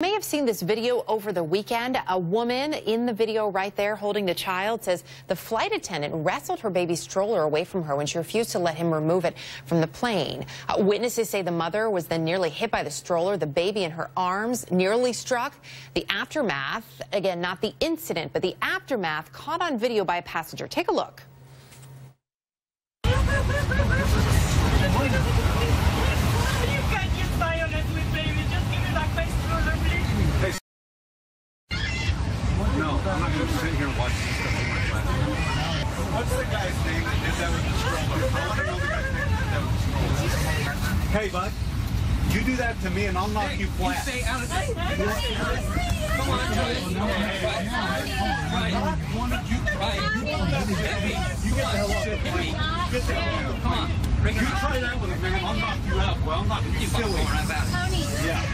You may have seen this video over the weekend. A woman in the video right there holding the child says the flight attendant wrestled her baby stroller away from her when she refused to let him remove it from the plane. Witnesses say the mother was then nearly hit by the stroller. The baby in her arms nearly struck. The aftermath, again, not the incident, but the aftermath caught on video by a passenger. Take a look. No, I'm not going to sit here and watch this stuff in my class. What's the guy's name that did that with the stroller? I want to know the guy's name that did that with the stroller. Hey, bud, you do that to me and I'll knock you flat. You stay out of this. Come on, Joey. You get the hell up. Get the hell up. Come on. You try that with a man, I'll knock you out. Well, I'm not going to be silly. Yeah.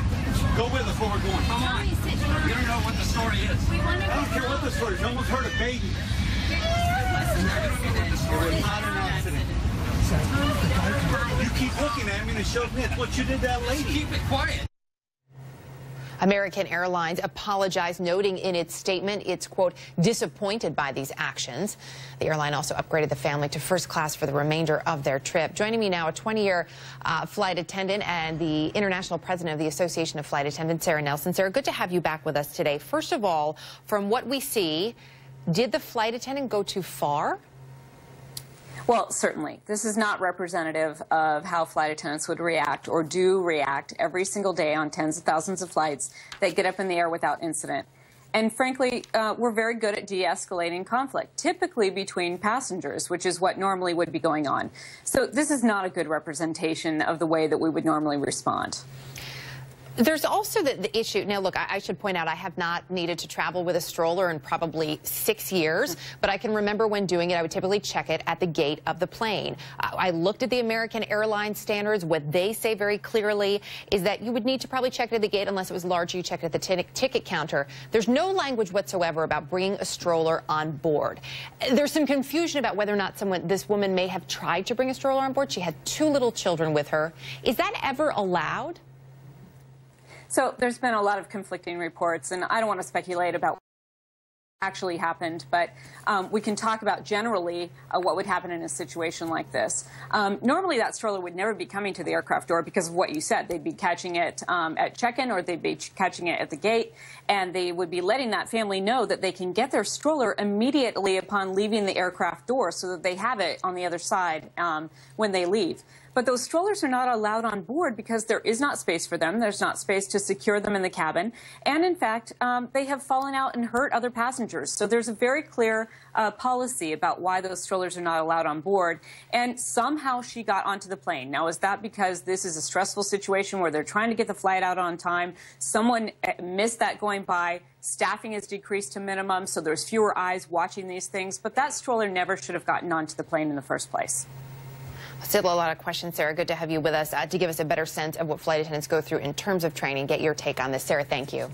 Go with us where we're going. Come on. You don't know what the story is. I don't care what the story is. You almost hurt a baby. It was not an accident. You keep looking at me and it shows me it's what you did to that lady. Keep it quiet. American Airlines apologized, noting in its statement it's, quote, disappointed by these actions. The airline also upgraded the family to first class for the remainder of their trip. Joining me now, a 20-year flight attendant and the international president of the Association of Flight Attendants, Sara Nelson. Sara, good to have you back with us today. First of all, from what we see, did the flight attendant go too far? Well, certainly. This is not representative of how flight attendants would react or do react every single day on tens of thousands of flights that get up in the air without incident. And frankly, we're very good at de-escalating conflict, typically between passengers, which is what normally would be going on. So this is not a good representation of the way that we would normally respond. There's also the issue. Now, look, I should point out I have not needed to travel with a stroller in probably 6 years, but I can remember when doing it, I would typically check it at the gate of the plane. I looked at the American Airlines standards. What they say very clearly is that you would need to probably check it at the gate unless it was large. You check it at the ticket counter. There's no language whatsoever about bringing a stroller on board. There's some confusion about whether or not this woman may have tried to bring a stroller on board. She had 2 little children with her. Is that ever allowed? So there's been a lot of conflicting reports, and I don't want to speculate about what actually happened, but we can talk about generally what would happen in a situation like this. Normally that stroller would never be coming to the aircraft door because of what you said. They'd be catching it at check-in, or they'd be catching it at the gate, and they would be letting that family know that they can get their stroller immediately upon leaving the aircraft door so that they have it on the other side when they leave. But those strollers are not allowed on board because there is not space for them. There's not space to secure them in the cabin. And in fact, they have fallen out and hurt other passengers. So there's a very clear policy about why those strollers are not allowed on board. And somehow she got onto the plane. Now, is that because this is a stressful situation where they're trying to get the flight out on time? Someone missed that going by. Staffing is decreased to minimum, so there's fewer eyes watching these things. But that stroller never should have gotten onto the plane in the first place. Still a lot of questions, Sara. Good to have you with us to give us a better sense of what flight attendants go through in terms of training. Get your take on this. Sara, thank you.